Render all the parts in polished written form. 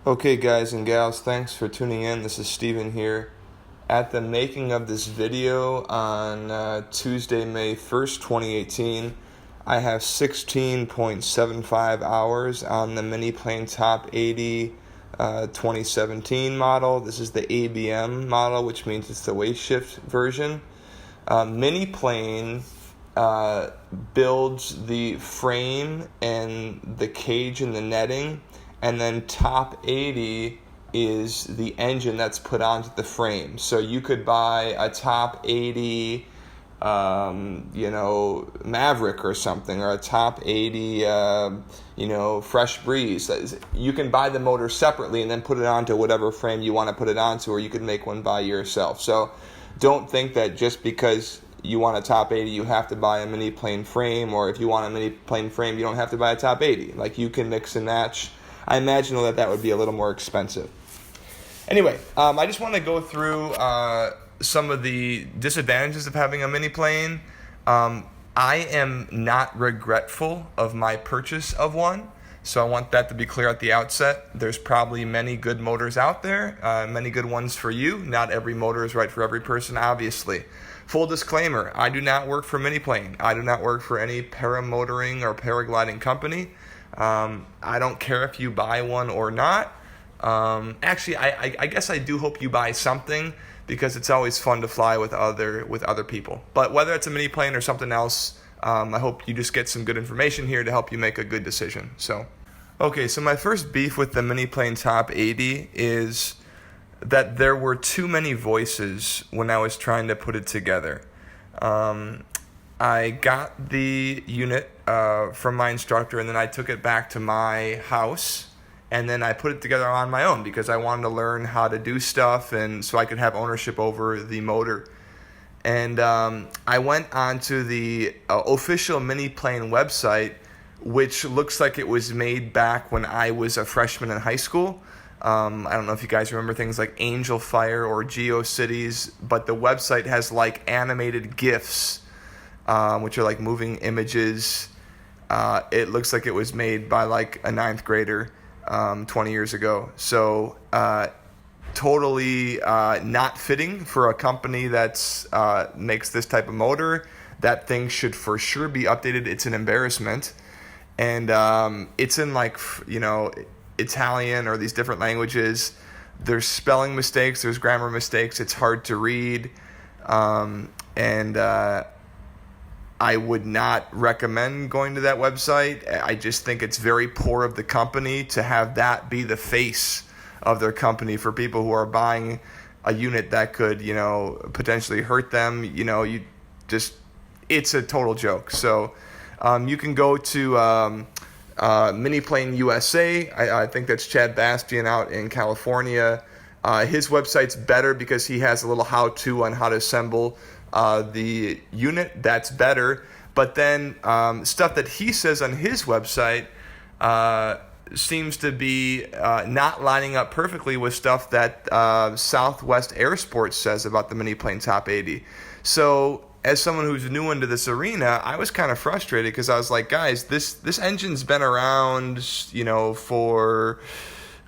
Okay, guys and gals, thanks for tuning in. This is Steven here. At the making of this video on Tuesday, May 1st, 2018, I have 16.75 hours on the Miniplane Top80 2017 model. This is the ABM model, which means it's the weight shift version. Miniplane builds the frame and the cage and the netting, and then Top 80 is the engine that's put onto the frame. So you could buy a Top 80, Maverick or something, or a Top 80, Fresh Breeze. You can buy the motor separately and then put it onto whatever frame you want to put it onto, or you can make one by yourself. So don't think that just because you want a Top 80, you have to buy a Miniplane frame, or if you want a Miniplane frame, you don't have to buy a Top 80. Like, you can mix and match. I imagine that would be a little more expensive. Anyway, I just want to go through some of the disadvantages of having a Miniplane. I am not regretful of my purchase of one, so I want that to be clear at the outset. There's probably many good motors out there, many good ones for you. Not every motor is right for every person, obviously. Full disclaimer, I do not work for Miniplane. I do not work for any paramotoring or paragliding company. I don't care if you buy one or not. Actually, I guess I do hope you buy something, because it's always fun to fly with other people. But whether it's a Miniplane or something else, I hope you just get some good information here to help you make a good decision. So my first beef with the Miniplane Top 80 is that there were too many voices when I was trying to put it together. I got the unit from my instructor, and then I took it back to my house, and then I put it together on my own because I wanted to learn how to do stuff, and so I could have ownership over the motor. And I went onto the official Miniplane website, which looks like it was made back when I was a freshman in high school. I don't know if you guys remember things like Angel Fire or GeoCities, but the website has like animated GIFs, which are like moving images. It looks like it was made by like a 9th grader 20 years ago. So totally not fitting for a company that's makes this type of motor. That thing should for sure be updated. It's an embarrassment. And it's in Italian or these different languages. There's spelling mistakes, there's grammar mistakes. It's hard to read. I would not recommend going to that website. I just think it's very poor of the company to have that be the face of their company for people who are buying a unit that could, potentially hurt them. It's a total joke. So you can go to Miniplane USA. I think that's Chad Bastian out in California. His website's better because he has a little how-to on how to assemble the unit. That's better. But then stuff that he says on his website seems to be not lining up perfectly with stuff that Southwest Airsports says about the Miniplane Top 80. So as someone who's new into this arena, I was kind of frustrated because I was like, guys, this engine's been around, for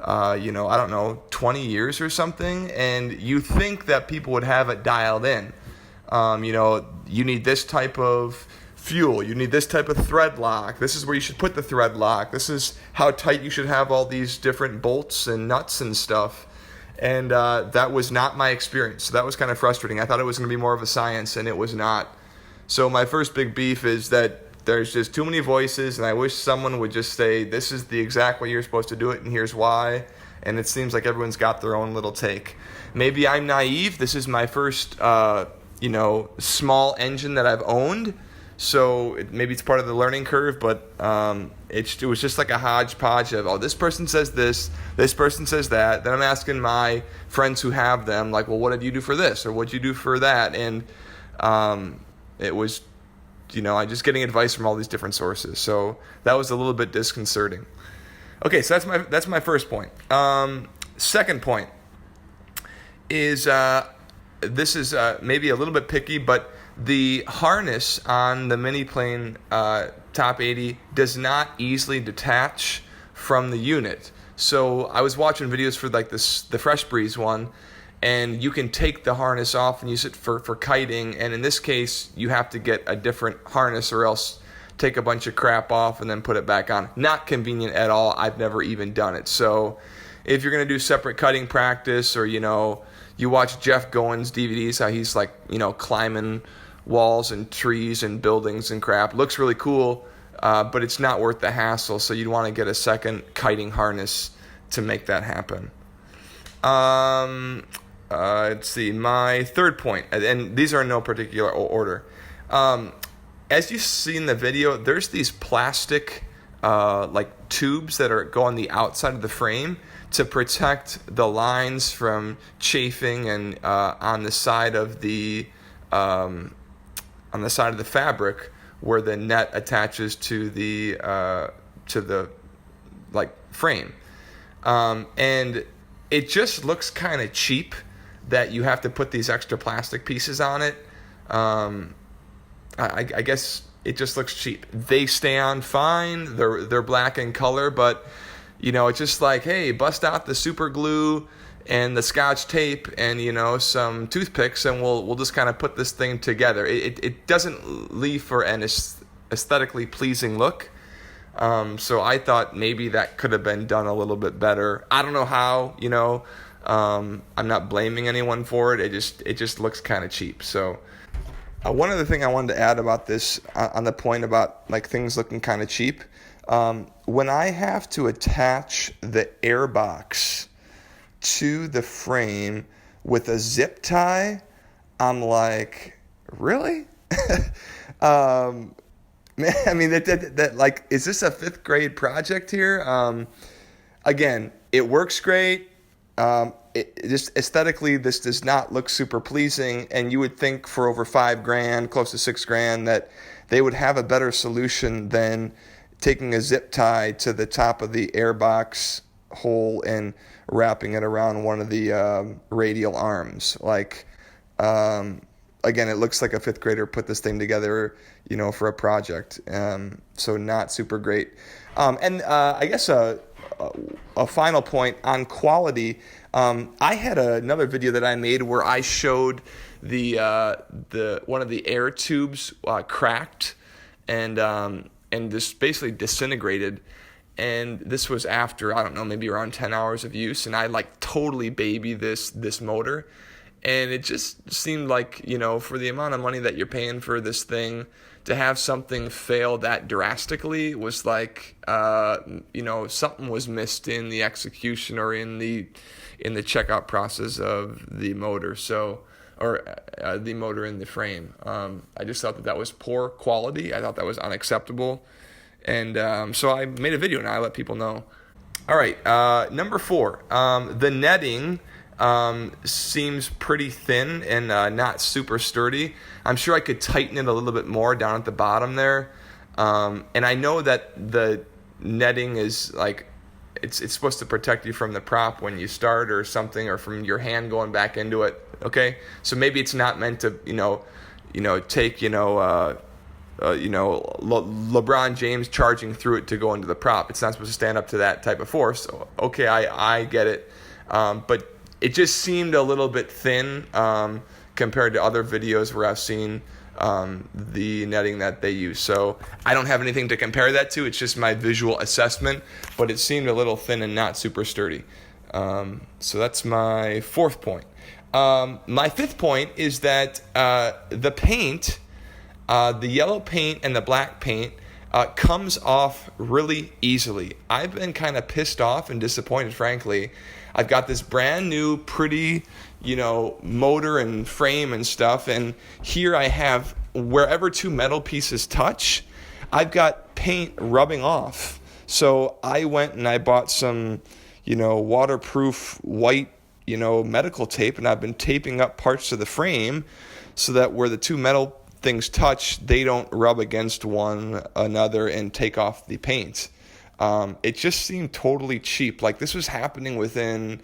I don't know, 20 years or something, and you think that people would have it dialed in. You need this type of fuel, you need this type of thread lock, this is where you should put the thread lock, this is how tight you should have all these different bolts and nuts and stuff. And that was not my experience. So that was kind of frustrating. I thought it was going to be more of a science, and it was not. So my first big beef is that there's just too many voices, and I wish someone would just say, this is the exact way you're supposed to do it, and here's why. And it seems like everyone's got their own little take. Maybe I'm naive. This is my first, small engine that I've owned. So maybe it's part of the learning curve, but it was just like a hodgepodge of, this person says this person says that. Then I'm asking my friends who have them, like, well, what did you do for this? Or what did you do for that? And it was, I just getting advice from all these different sources. So that was a little bit disconcerting. Okay, so that's my first point. Second point is, this is maybe a little bit picky, but the harness on the Miniplane Top 80 does not easily detach from the unit. So I was watching videos for like the Fresh Breeze one, and you can take the harness off and use it for kiting. And in this case, you have to get a different harness or else take a bunch of crap off and then put it back on. Not convenient at all. I've never even done it. So if you're going to do separate cutting practice, or, you watch Jeff Goins DVDs, how he's like, climbing walls and trees and buildings and crap. Looks really cool, but it's not worth the hassle. So you'd want to get a second kiting harness to make that happen. Let's see, my third point, and these are in no particular order. As you see in the video, there's these plastic like tubes that go on the outside of the frame to protect the lines from chafing, and on the side of the fabric where the net attaches to the like frame, and it just looks kind of cheap that you have to put these extra plastic pieces on it. I guess it just looks cheap. They stay on fine. They're black in color, but it's just like, hey, bust out the super glue and the Scotch tape and some toothpicks, and we'll just kind of put this thing together. It doesn't leave for an aesthetically pleasing look. So I thought maybe that could have been done a little bit better. I don't know how. I'm not blaming anyone for it. It just looks kind of cheap. So. One other thing I wanted to add about this, on the point about like things looking kind of cheap, when I have to attach the airbox to the frame with a zip tie, I'm like, really? Man, I mean, that like, is this a 5th grade project here? Again, it works great. Just aesthetically, this does not look super pleasing, and you would think for over $5,000, close to $6,000, that they would have a better solution than taking a zip tie to the top of the airbox hole and wrapping it around one of the radial arms. Like, again, it looks like a 5th grader put this thing together, for a project. So not super great. And I guess a final point on quality. I had another video that I made where I showed the one of the air tubes cracked and just basically disintegrated. And this was after, I don't know, maybe around 10 hours of use, and I like totally babied this motor. And it just seemed like, for the amount of money that you're paying for this thing, to have something fail that drastically was like, something was missed in the execution or in the checkout process of the motor. So, or the motor in the frame. I just thought that was poor quality. I thought that was unacceptable. And so I made a video and I let people know. All right, number 4, the netting seems pretty thin and not super sturdy. I'm sure I could tighten it a little bit more down at the bottom there. And I know that the netting is like, it's supposed to protect you from the prop when you start or something, or from your hand going back into it. Okay, so maybe it's not meant to take LeBron James charging through it to go into the prop. It's not supposed to stand up to that type of force. So, okay, I get it, but it just seemed a little bit thin compared to other videos where I've seen the netting that they use. So I don't have anything to compare that to. It's just my visual assessment, but it seemed a little thin and not super sturdy. So that's my 4th point. My 5th point is that the paint, the yellow paint and the black paint, comes off really easily. I've been kind of pissed off and disappointed, frankly. I've got this brand new, pretty, motor and frame and stuff, and here I have, wherever 2 metal pieces touch, I've got paint rubbing off. So I went and I bought some, waterproof white, medical tape, and I've been taping up parts of the frame so that where the 2 metal things touch, they don't rub against one another and take off the paint. It just seemed totally cheap. Like this was happening within,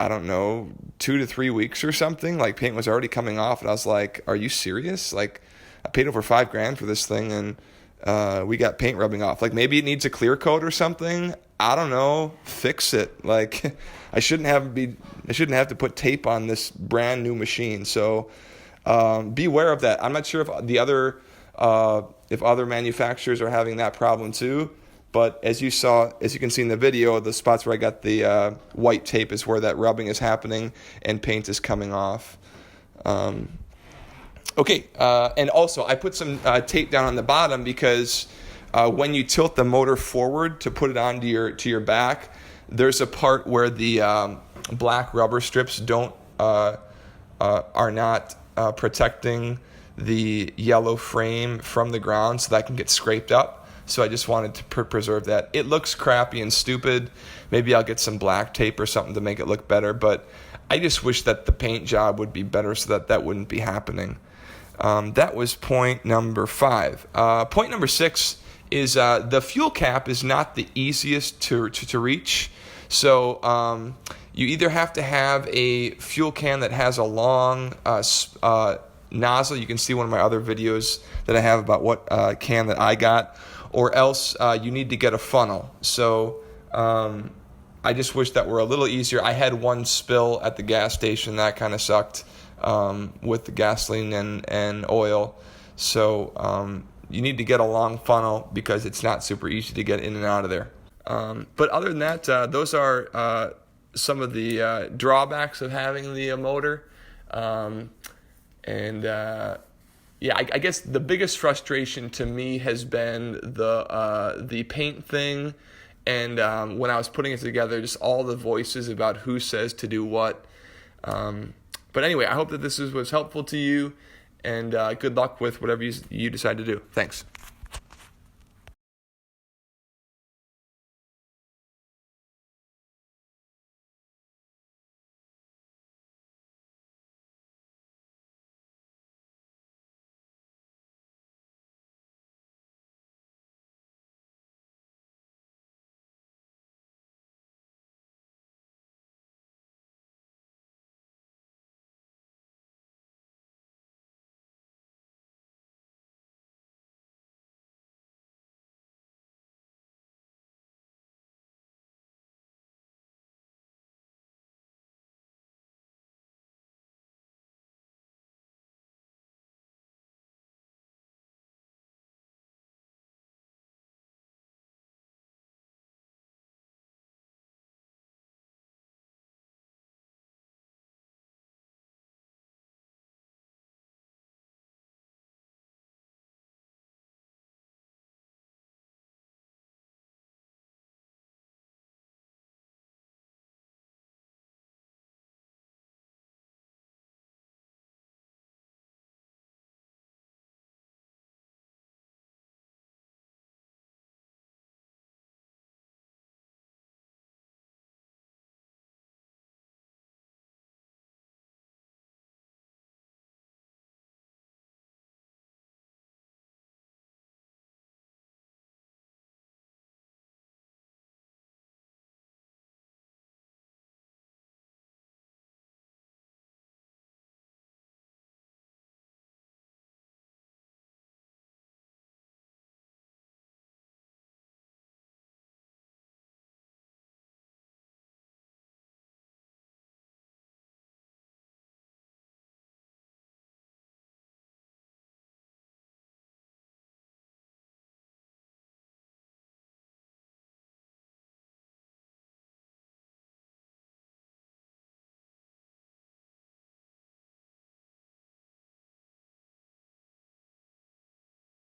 I don't know, 2 to 3 weeks or something. Like paint was already coming off, and I was like, "Are you serious?" Like I paid over $5,000 for this thing, and we got paint rubbing off. Like maybe it needs a clear coat or something. I don't know. Fix it. Like I shouldn't have to put tape on this brand new machine. So beware of that. I'm not sure if other manufacturers are having that problem too. But as you can see in the video, the spots where I got the white tape is where that rubbing is happening and paint is coming off. Okay, and also I put some tape down on the bottom because when you tilt the motor forward to put it onto your back, there's a part where the black rubber strips are not protecting the yellow frame from the ground, so that can get scraped up. So I just wanted to preserve that. It looks crappy and stupid. Maybe I'll get some black tape or something to make it look better, but I just wish that the paint job would be better so that wouldn't be happening. That was point number 5. Point number 6 is the fuel cap is not the easiest to reach. So you either have to have a fuel can that has a long nozzle. You can see one of my other videos that I have about what can that I got. Or else you need to get a funnel. So I just wish that were a little easier. I had one spill at the gas station. That kind of sucked with the gasoline and oil. So you need to get a long funnel because it's not super easy to get in and out of there. But other than that, those are some of the drawbacks of having the motor. Yeah, I guess the biggest frustration to me has been the paint thing, and when I was putting it together, just all the voices about who says to do what. But anyway, I hope that this was helpful to you, and good luck with whatever you decide to do. Thanks.